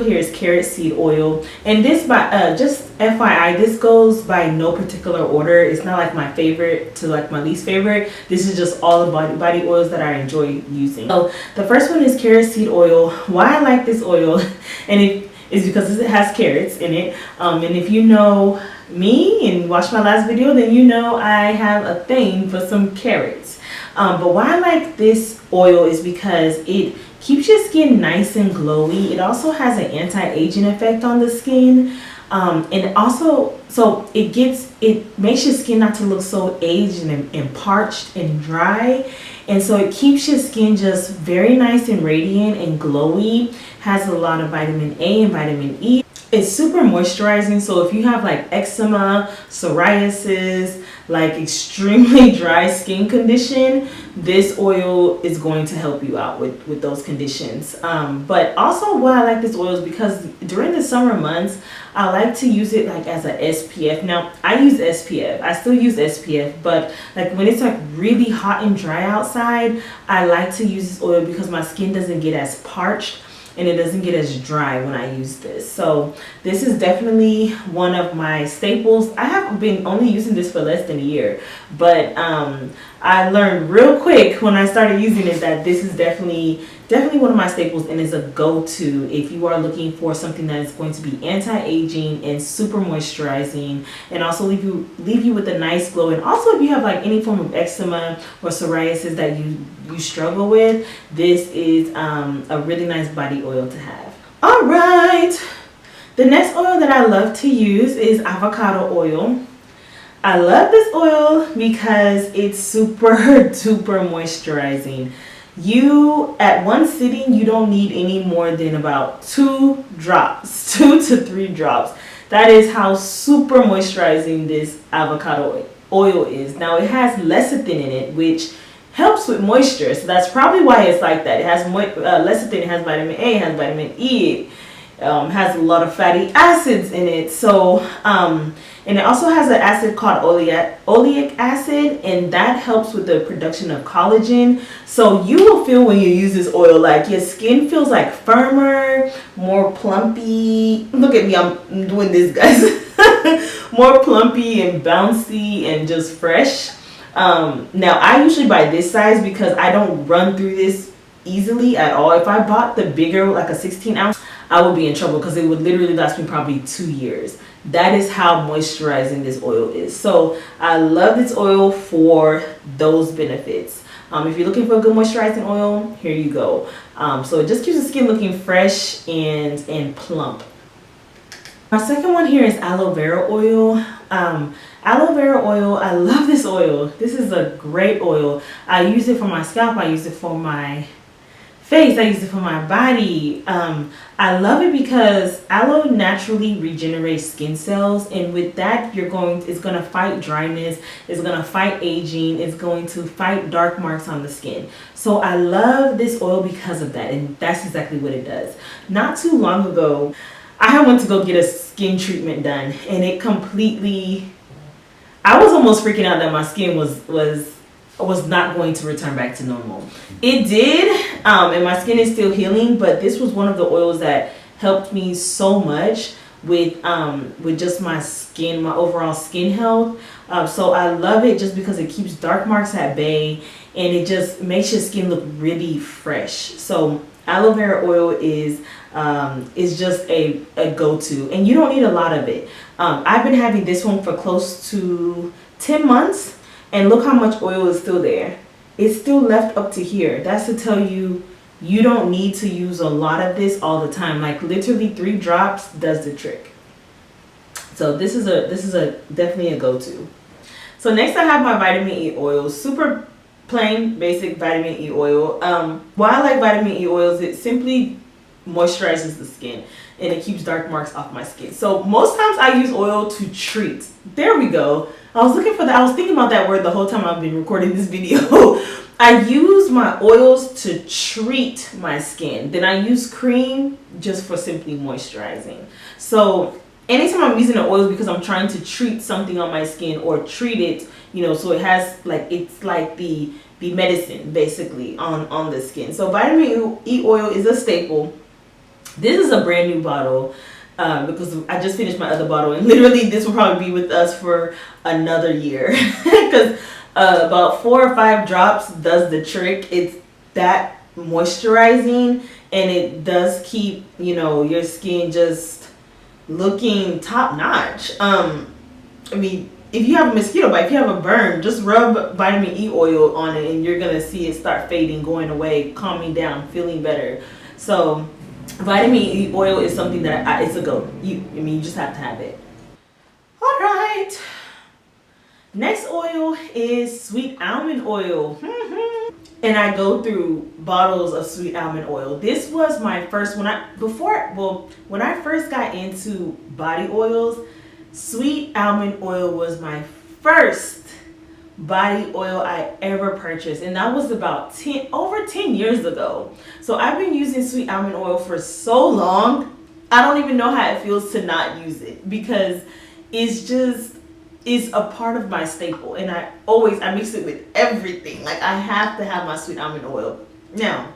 here is carrot seed oil, and this, by just FYI, this goes by no particular order. It's not like my favorite to like my least favorite. This is just all the body oils that I enjoy using. So the first one is carrot seed oil. Why I like this oil and it is because it has carrots in it, and if you know me and watch my last video, then you know I have a thing for some carrots. But why I like this oil is because it keeps your skin nice and glowy. It also has an anti-aging effect on the skin, and also so it makes your skin not to look so aged and parched and dry, and so it keeps your skin just very nice and radiant and glowy. Has a lot of vitamin A and vitamin E. It's super moisturizing, so if you have like eczema, psoriasis, like extremely dry skin condition, this oil is going to help you out with those conditions. But also why I like this oil is because during the summer months, I like to use it like as a SPF. Now I use SPF, I still use SPF, but like when it's like really hot and dry outside, I like to use this oil because my skin doesn't get as parched and it doesn't get as dry when I use this. So this is definitely one of my staples. I have been only using this for less than a year, but I learned real quick when I started using it that this is definitely one of my staples and is a go-to if you are looking for something that is going to be anti-aging and super moisturizing, and also leave you with a nice glow. And also if you have like any form of eczema or psoriasis that you struggle with, this is a really nice body oil to have. All right, the next oil that I love to use is avocado oil. I love this oil because it's super duper moisturizing. You, at one sitting, you don't need any more than about 2 drops, 2 to 3 drops. That is how super moisturizing this avocado oil is. Now it has lecithin in it, which helps with moisture, so that's probably why it's like that. It has lecithin, it has vitamin A, it has vitamin E, it has a lot of fatty acids in it. So and it also has an acid called oleic acid, and that helps with the production of collagen. So you will feel when you use this oil like your skin feels like firmer, more plumpy. Look at me, I'm doing this, guys. More plumpy and bouncy and just fresh. Now I usually buy this size because I don't run through this easily at all. If I bought the bigger, like a 16 ounce, I would be in trouble because it would literally last me probably 2 years. That is how moisturizing this oil is. So I love this oil for those benefits. If you're looking for a good moisturizing oil, here you go. So it just keeps the skin looking fresh and plump. My second one here is aloe vera oil. Aloe vera oil, I love this oil. This is a great oil. I use it for my scalp, I use it for my face, I use it for my body. I love it because aloe naturally regenerates skin cells, and with that it's going to fight dryness, it's going to fight aging, it's going to fight dark marks on the skin. So I love this oil because of that, and that's exactly what it does. Not too long ago, I went to go get a skin treatment done, and it completely, I was almost freaking out that my skin was not going to return back to normal. It did, and my skin is still healing, but this was one of the oils that helped me so much with just my skin, my overall skin health. So I love it just because it keeps dark marks at bay, and it just makes your skin look really fresh. So aloe vera oil is just a go-to, and you don't need a lot of it. I've been having this one for close to 10 months, and look how much oil is still there. It's still left up to here. That's to tell you, you don't need to use a lot of this all the time. Like literally 3 drops does the trick. So this is definitely a go-to. So next I have my vitamin E oil. Super plain basic vitamin E oil. Why I like vitamin E oils, it simply moisturizes the skin and it keeps dark marks off my skin. So most times I use oil to treat. There we go. I was thinking about that word the whole time I've been recording this video. I use my oils to treat my skin. Then I use cream just for simply moisturizing. So anytime I'm using the oils because I'm trying to treat something on my skin or treat it, so it has like, it's like the medicine basically on the skin. So vitamin E oil is a staple. This is a brand new bottle because I just finished my other bottle, and literally this will probably be with us for another year because about 4 or 5 drops does the trick. It's that moisturizing, and it does keep, you know, your skin just looking top notch. I mean, if you have a mosquito bite, if you have a burn, just rub vitamin E oil on it, and you're gonna see it start fading, going away, calming down, feeling better. So vitamin E oil is something that it's a go. I mean, you just have to have it. All right. Next oil is sweet almond oil. And I go through bottles of sweet almond oil. This was my first, when I first got into body oils, sweet almond oil was my first body oil I ever purchased, and that was about over 10 years ago. So I've been using sweet almond oil for so long, I don't even know how it feels to not use it, because it's a part of my staple, and I mix it with everything. Like, I have to have my sweet almond oil. Now,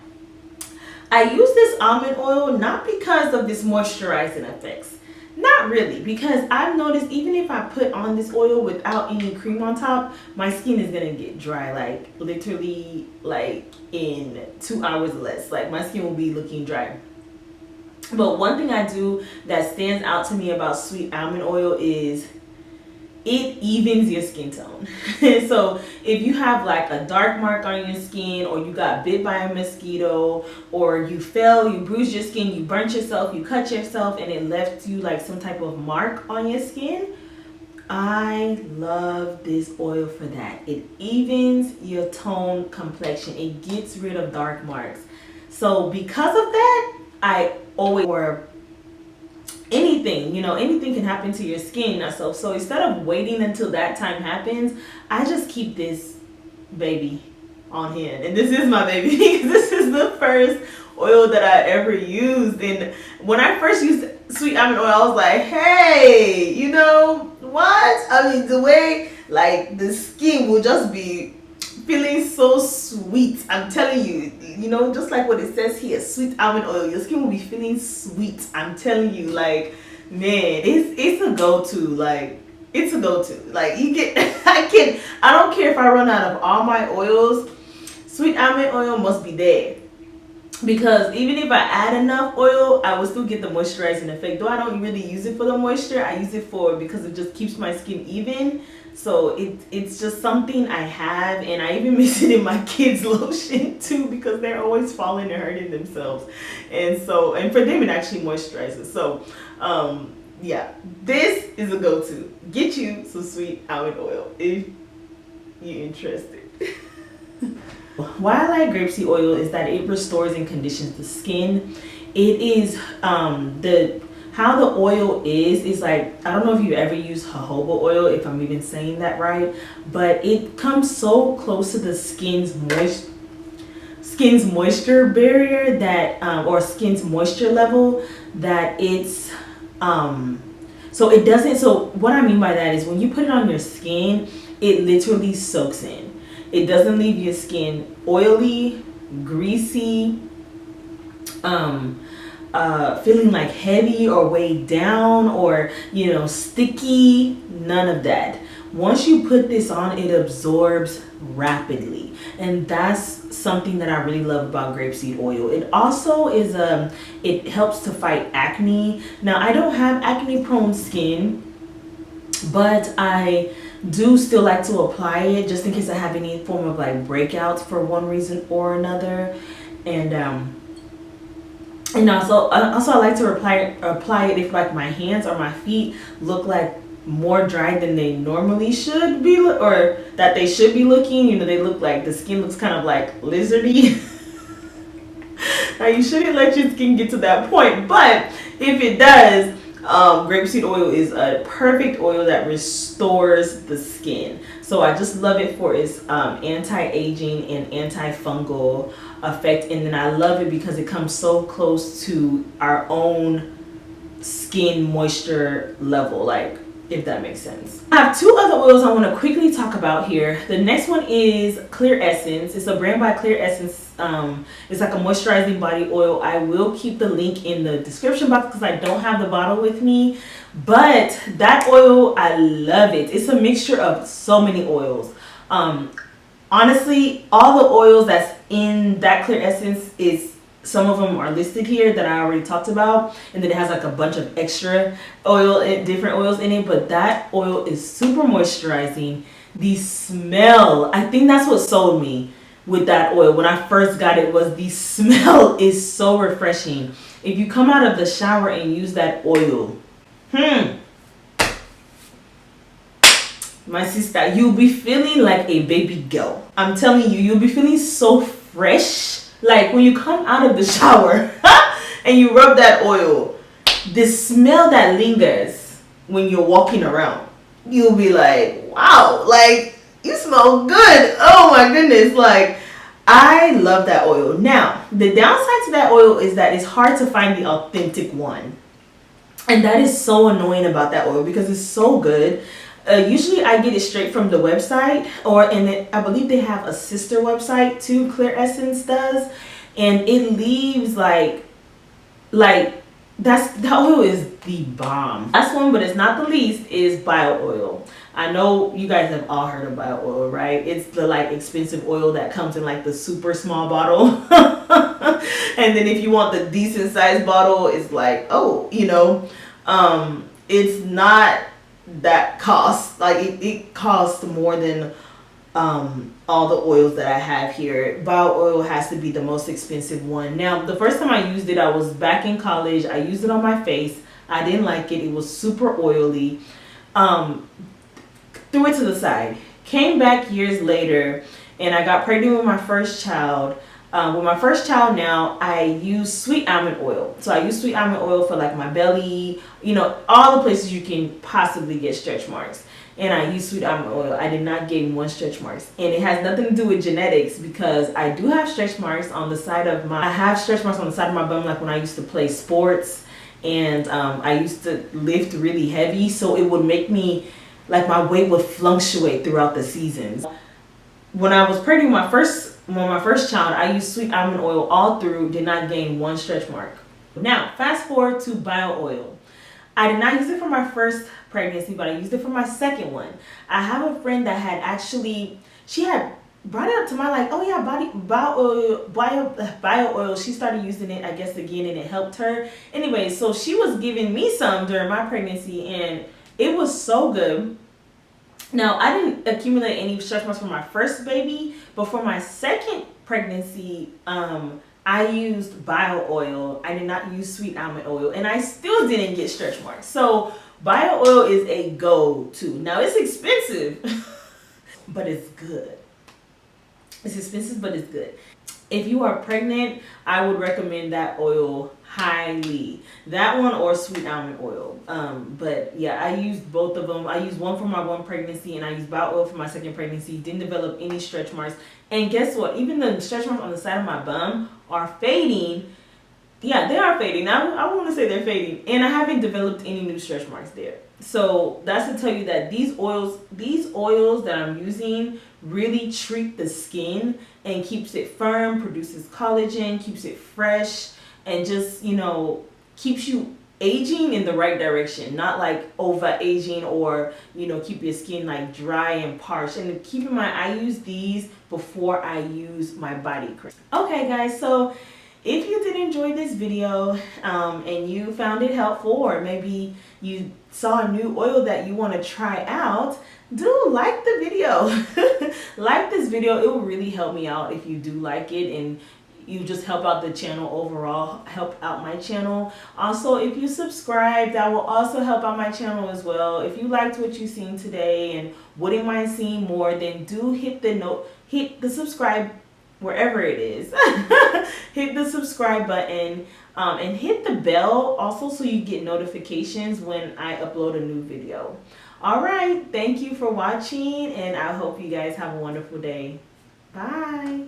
I use this almond oil not because of this moisturizing effects. Not really, because I've noticed even if I put on this oil without any cream on top, my skin is gonna get dry, like literally like in 2 hours less. Like, my skin will be looking dry. But one thing I do that stands out to me about sweet almond oil is it evens your skin tone. So if you have like a dark mark on your skin, or you got bit by a mosquito, or you fell, you bruised your skin, you burnt yourself, you cut yourself, and it left you like some type of mark on your skin, I love this oil for that. It evens your tone complexion. It gets rid of dark marks. So because of that, I always wear anything, you know, anything can happen to your skin. So instead of waiting until that time happens, I just keep this baby on hand. And this is my baby because this is the first oil that I ever used. And when I first used sweet almond oil, I was like, hey, you know what? I mean, the way like the skin will just be feeling so sweet. I'm telling you, you know, just like what it says here, sweet almond oil, your skin will be feeling sweet. I'm telling you, like, man, it's a go-to. Like, it's a go-to. Like, you get I don't care if I run out of all my oils, sweet almond oil must be there. Because even if I add enough oil, I will still get the moisturizing effect. Though I don't really use it for the moisture, I use it for because it just keeps my skin even. So it's just something I have, and I even mix it in my kids' lotion too, because they're always falling and hurting themselves. And for them it actually moisturizes. So yeah, this is a go-to. Get you some sweet almond oil if you're interested. Why I like grapeseed oil is that it restores and conditions the skin. It is how the oil is like, I don't know if you ever use jojoba oil, if I'm even saying that right, but it comes so close to the skin's moisture barrier that or skin's moisture level that it's so it doesn't. So what I mean by that is when you put it on your skin, it literally soaks in. It doesn't leave your skin oily, greasy, feeling like heavy or weighed down, or, you know, sticky. None of that. Once you put this on, it absorbs rapidly, and that's something that I really love about grapeseed oil. It also is it helps to fight acne. Now, I don't have acne prone skin, but I do still like to apply it just in case I have any form of like breakouts for one reason or another. And also I like to apply it if like my hands or my feet look like more dry than they normally should be, or that they should be looking. You know, they look like the skin looks kind of like lizardy. Now, you shouldn't let your skin get to that point, but if it does, grapeseed oil is a perfect oil that restores the skin. So I just love it for its anti-aging and antifungal effect, and then I love it because it comes so close to our own skin moisture level. Like, if that makes sense. I have two other oils I want to quickly talk about here. The next one is Clear Essence. It's a brand by Clear Essence. It's like a moisturizing body oil. I will keep the link in the description box because I don't have the bottle with me. But that oil, I love it. It's a mixture of so many oils. Honestly, all the oils that's in that Clear Essence is, some of them are listed here that I already talked about, and then it has like a bunch of extra oil, different oils in it. But that oil is super moisturizing. The smell, I think that's what sold me with that oil when I first got it, was the smell is so refreshing. If you come out of the shower and use that oil, my sister, you'll be feeling like a baby girl. I'm telling you, you'll be feeling so fresh. Like when you come out of the shower and you rub that oil, the smell that lingers when you're walking around, you'll be like, wow, like you smell good. Oh my goodness. Like, I love that oil. Now, the downside to that oil is that it's hard to find the authentic one. And that is so annoying about that oil because it's so good. Usually I get it straight from the website, I believe they have a sister website too, Clear Essence does, and it leaves that oil is the bomb. Last one, but it's not the least, is bio oil. I know you guys have all heard of bio oil, right? It's the like expensive oil that comes in like the super small bottle. And then if you want the decent sized bottle, it's like, oh, it's not that cost, like it costs more than all the oils that I have here. Bio oil has to be the most expensive one. Now, the first time I used it, I was back in college. I used it on my face. I didn't like it. It was super oily. Threw it to the side. Came back years later and I got pregnant with my first child. With my first child now, I use sweet almond oil. So I use sweet almond oil for like my belly, all the places you can possibly get stretch marks. And I use sweet almond oil. I did not gain one stretch marks. And it has nothing to do with genetics because I do have stretch marks on the side of I have stretch marks on the side of my bum, like when I used to play sports and I used to lift really heavy. So it would make me, like my weight would fluctuate throughout the seasons. When I was pregnant with my first child, I used sweet almond oil all through, did not gain one stretch mark. Now, fast forward to bio oil. I did not use it for my first pregnancy, but I used it for my second one. I have a friend that had she had brought it up to my like, oh yeah, bio oil. She started using it, I guess, again, and it helped her. Anyway, so she was giving me some during my pregnancy, and it was so good. Now, I didn't accumulate any stretch marks for my first baby, but for my second pregnancy, I used bio oil. I did not use sweet almond oil, and I still didn't get stretch marks. So bio oil is a go-to. Now, it's expensive, but it's good. It's expensive, but it's good. If you are pregnant, I would recommend that oil highly. That one or sweet almond oil. But yeah, I used both of them. I used one for my one pregnancy and I used bio oil for my second pregnancy. Didn't develop any stretch marks. And guess what? Even the stretch marks on the side of my bum are fading. Yeah, they are fading. I want to say they're fading. And I haven't developed any new stretch marks there. So that's to tell you that these oils that I'm using really treat the skin and keeps it firm, produces collagen, keeps it fresh, and just, keeps you aging in the right direction, not like over aging or, keep your skin like dry and parched. And keep in mind, I use these before I use my body cream. Okay guys, so if you did enjoy this video and you found it helpful, or maybe you saw a new oil that you want to try out, do like the video. Like this video. It will really help me out if you do like it, and you just help out the channel overall, help out my channel. Also, if you subscribe, that will also help out my channel as well. If you liked what you've seen today and wouldn't mind seeing more, then do hit the subscribe wherever it is. Hit the subscribe button and hit the bell also so you get notifications when I upload a new video. All right, thank you for watching, and I hope you guys have a wonderful day. Bye.